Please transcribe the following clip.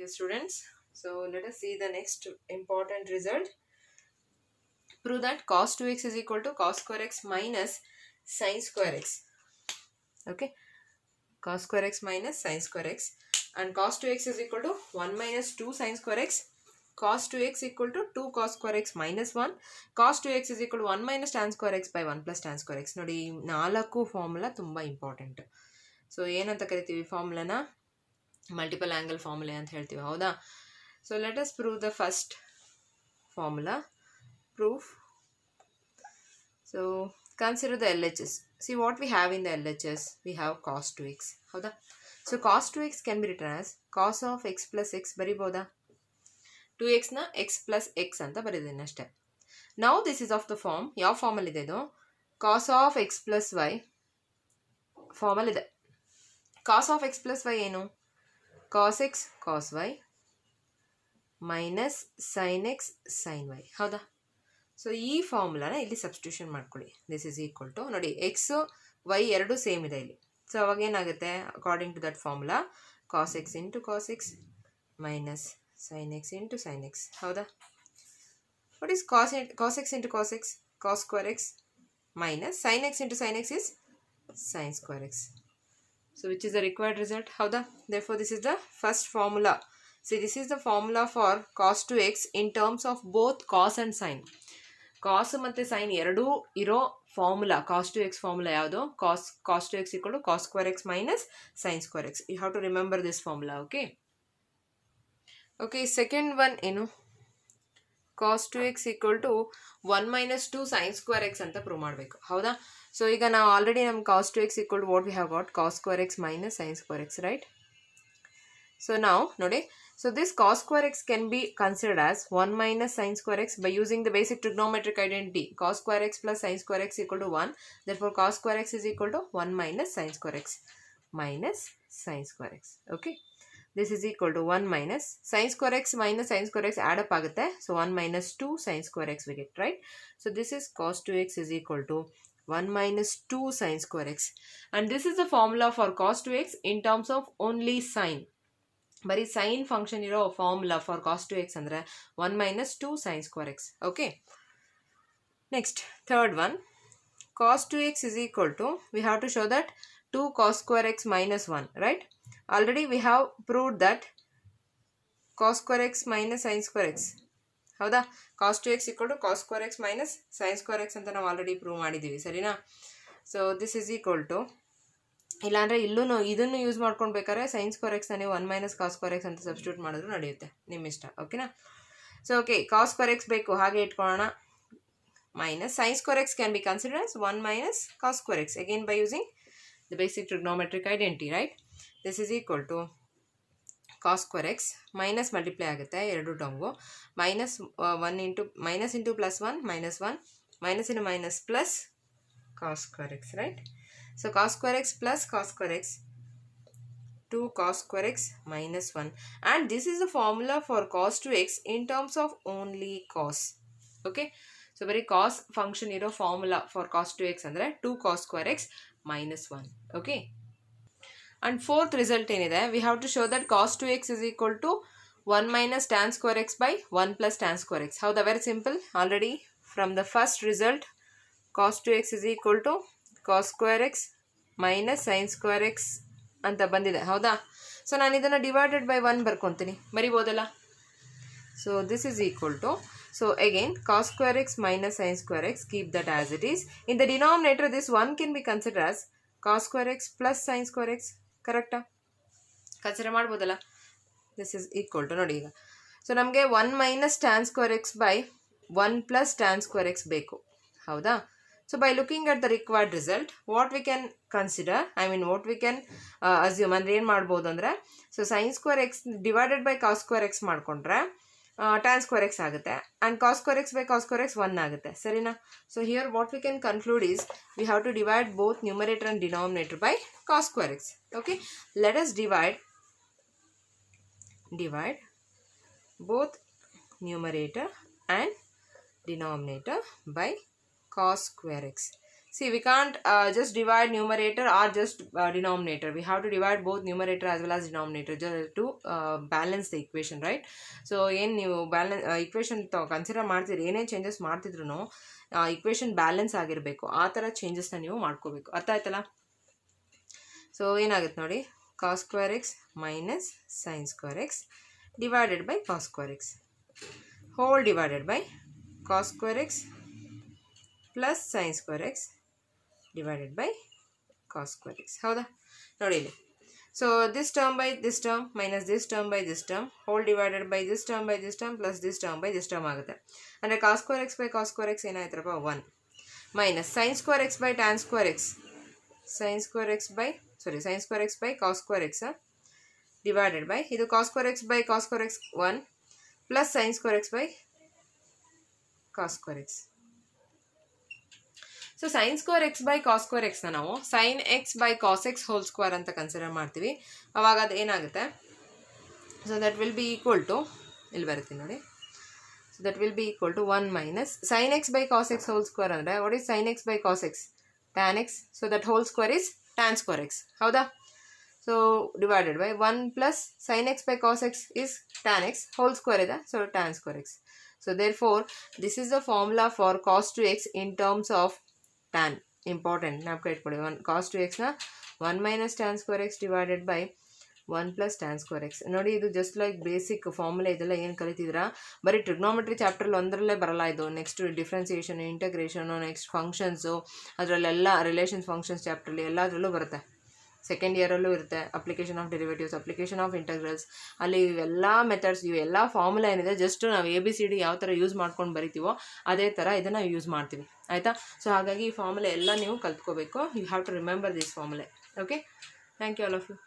you, students. So let us see the next important result. Prove that cos 2x is equal to cos square x minus sin square x. Okay, cos square x minus sin square x, and cos 2x is equal to 1 minus 2 sin square x. Cos 2x equal to 2 cos square x minus 1. Cos 2x is equal to 1 minus tan square x by 1 plus tan square x. ನೋಡಿ ನಾಲ್ಕು formula ತುಂಬ important. So ಏನಂತ ಕರಿತೀವಿ ಫಾರ್ಮುಲಾನ? Multiple angle formula ಅಂತ ಹೇಳ್ತೀವಿ, ಹೌದಾ? So let us prove the first formula. Proof. So consider the LHS. See what we have in the LHS. We have cos 2x. ಹೌದಾ? So cos 2x can be written as cos of x plus x ಬರಿಬೋದಾ? 2x ನ x plus x ಅಂತ ಬರೆದಿದ್ದೀನಿ ಅಷ್ಟೇ. Now this is of the form. ಯಾವ formal ಇದೆ ಇದು? cos of x plus y formal ಇದೆ. cos of x plus y ಏನು? cos x cos y minus sine x sine y, ಹೌದಾ? ಸೊ ಈ ಫಾರ್ಮುಲಾನ ಇಲ್ಲಿ ಸಬ್ಸ್ಟಿಟ್ಯೂಷನ್ ಮಾಡ್ಕೊಳ್ಳಿ. ದಿಸ್ ಇಸ್ ಈಕ್ವಲ್ ಟು, ನೋಡಿ ಎಕ್ಸು ವೈ ಎರಡು ಸೇಮ್ ಇದೆ ಇಲ್ಲಿ. ಸೊ ಅವಾಗ ಏನಾಗುತ್ತೆ? According to that formula cos x into cos x minus sine x into sine x, ಹೌದಾ? What is cos x into cos x? Cos square x minus sine x into sine x is sine square x. So which is the required result, ಹೌದಾ? Therefore this is the first formula. See, this is the formula for cos 2x in terms of both cos and sin. Cos ಮತ್ತು sin ಎರಡೂ ಇರೋ formula cos 2x formula ಯಾವುದು? cos 2x equal to cos square x minus sin square x. You have to remember this formula, okay? Okay, second one ಏನು? cos 2x equal to 1 minus 2 sin square x ಅಂತ prove ಮಾಡಬೇಕು, ಹೌದಾ? So ಈಗ ನಾವು already ನಮ್ಮ cos 2x equal to what we have got? cos square x minus sin square x, right? So now, ನೋಡಿ, so this cos square x can be considered as 1 minus sin square x by using the basic trigonometric identity. Cos square x plus sin square x equal to 1. Therefore, cos square x is equal to 1 minus sin square x minus sin square x. Okay. This is equal to 1 minus sin square x minus sin square x add up ಆಗುತ್ತೆ. So 1 minus 2 sin square x we get, right? So this is cos 2x is equal to 1 minus 2 sin square x. And this is the formula for cos 2x in terms of only sin. ಬರೀ sine function ಇರೋ formula for cos 2x ಅಂದರೆ 1 minus 2 sin square x. Okay, next third one, cos 2x is equal to, we have to show that 2 cos square x minus 1, right? Already we have proved that cos square x minus sin square x, ಹೌದಾ? cos 2x equal to cos square x minus sin square x ಅಂತ ನಾವು already prove ಮಾಡಿದ್ದೀವಿ, ಸರಿನಾ? So this is equal to, ಇಲ್ಲಾಂದರೆ ಇಲ್ಲೂ ಇದನ್ನು use ಮಾಡ್ಕೊಂಡು ಬೇಕಾದ್ರೆ ಸೈನ್ ಸ್ಕ್ವೇರ್ ಎಕ್ಸ್ನ ನೀವು 1 minus cos square x ಅಂತ ಸಬ್ಸ್ಟಿಟ್ಯೂಟ್ ಮಾಡಿದ್ರು ನಡೆಯುತ್ತೆ, ನಿಮ್ಮ ಇಷ್ಟ, ಓಕೆನಾ? So okay, cos square x ಬೇಕು, ಹಾಗೆ ಇಟ್ಕೊಳ್ಳೋಣ. Minus sine square x can be consider as 1 minus cos square x, again by using the basic trigonometric identity, right? This is equal to cos square x minus multiply ಆಗುತ್ತೆ ಎರಡು ಟರ್ಮ್ಗೂ, minus 1 into minus into plus 1 minus 1 minus into minus plus cos square x, right? So cos square x plus cos square x, 2 cos square x minus 1, and this is the formula for cos 2x in terms of only cos. Okay, so very cos function ಇರೋ formula for cos 2x ಅಂದರೆ 2 cos square x minus 1. Okay, and fourth result ಏನಿದೆ, we have to show that cos 2x is equal to 1 minus tan square x by 1 plus tan square x. ಹೌದಾ? very simple. Already from the first result cos 2x is equal to cos square x minus sin square x ಅಂತ ಬಂದಿದೆ, ಹೌದಾ? So ನಾನು ಇದನ್ನು divided by 1 ಬರ್ಕೊತೀನಿ, ಬರಿಬೋದಲ್ಲ? So this is equal to, so again cos square x minus sin square x, keep that as it is. In the denominator this 1 can be considered as cos square x plus sin square x, ಕರೆಕ್ಟಾ? Consider ಮಾಡ್ಬೋದಲ್ಲ? This is equal to, ನೋಡಿ ಈಗ, so ನಮಗೆ 1 minus tan square x by 1 plus tan square x ಬೇಕು, ಹೌದಾ? So by looking at the required result, what we can consider, what we can assume ಅಂದರೆ ಏನು ಮಾಡ್ಬೋದು ಅಂದರೆ, so sin square x divided by cos square x ಮಾಡಿಕೊಂಡ್ರೆ tan square x ಆಗುತ್ತೆ, and cos square x by cos square x 1 ಆಗುತ್ತೆ, ಸರಿನಾ? So here what we can conclude is we have to divide both numerator and denominator by cos square x. Okay, let us divide both numerator and denominator by cos square x. See, we can't just divide numerator or just denominator. We have to divide both numerator as well as denominator just to balance the equation, right? So ಏನು ನೀವು balance equation consider ಮಾಡ್ತೀರಿ, ಏನೇ changes ಮಾಡ್ತಿದ್ರು equation balance ಆಗಿರಬೇಕು, ಆ ಥರ ಚೇಂಜಸ್ನ ನೀವು ಮಾಡ್ಕೋಬೇಕು. ಅರ್ಥ ಆಯ್ತಲ್ಲ? ಸೊ ಏನಾಗುತ್ತೆ ನೋಡಿ, cos square x minus sin square x divided by cos square x whole divided by cos square x plus sin square x divided by cos square x. ಹೌದಾ? ನೋಡಿ ಇಲ್ಲಿ. So this term by this term minus this term by this term whole divided by this term by this term plus this term by this term ಆಗುತ್ತೆ. ಅಂದರೆ cos square x by cos square x ಏನಾಯ್ತರಪ್ಪ 1 minus sin square x by tan square x sin square x by cos square x divided by ಇದು cos square x by cos square x 1 plus sin square x by cos square x. So sin square x by cos square x ನಾವು sin x by cos x whole square ಅಂತ consider ಮಾಡ್ತೀವಿ. ಅವಾಗ ಅದು ಏನಾಗುತ್ತೆ, so that will be equal to, ಇಲ್ಲಿ ಬರ್ತೀನಿ ನೋಡಿ, so that will be equal to 1 minus sin x by cos x whole square ಅಂದರೆ what is sin x by cos x? tan x. So that whole square is tan square x. ಹೌದಾ? So divided by 1 plus sin x by cos x is tan x whole square ಇದೆ, so tan square x. So therefore this is the formula for cos 2x in terms of tan. Important, ಜ್ಞಾಪಕ ಇಟ್ಕೊಳ್ಳಿ. cos 2x ನ 1 minus tan square x divided by 1 plus tan square x. ನೋಡಿ, ಇದು just like basic formula. ಇದೆಲ್ಲ ಏನು ಕಲಿತಿದ್ದೀರಾ ಬರೀ trigonometry ಚಾಪ್ಟ್ರಲ್ಲಿ ಒಂದರಲ್ಲೇ ಬರಲ್ಲ ಇದು. Next differentiation, integration, next functions, ಅದರಲ್ಲೆಲ್ಲ ರಿಲೇಷನ್ಸ್ ಫಂಕ್ಷನ್ಸ್ ಚಾಪ್ಟ್ರಲ್ಲಿ ಎಲ್ಲದರಲ್ಲೂ ಬರುತ್ತೆ. ಸೆಕೆಂಡ್ ಇಯರಲ್ಲೂ ಇರುತ್ತೆ. Application of derivatives, application of integrals, ಅಲ್ಲಿ ಇವೆಲ್ಲ ಮೆಥಡ್ಸ್, ಇವೆಲ್ಲ ಫಾರ್ಮುಲಾ ಏನಿದೆ ಜಸ್ಟ್ ನಾವು ABCD ಯಾವ ಥರ ಯೂಸ್ ಮಾಡ್ಕೊಂಡು ಬರಿತೀವೋ ಅದೇ ಥರ ಇದನ್ನು ಯೂಸ್ ಮಾಡ್ತೀವಿ. ಆಯಿತಾ? ಸೊ ಹಾಗಾಗಿ ಈ ಫಾರ್ಮುಲಾ ಎಲ್ಲ ನೀವು ಕಲ್ತ್ಕೋಬೇಕು. You have to remember this formula. Okay, thank you all of you.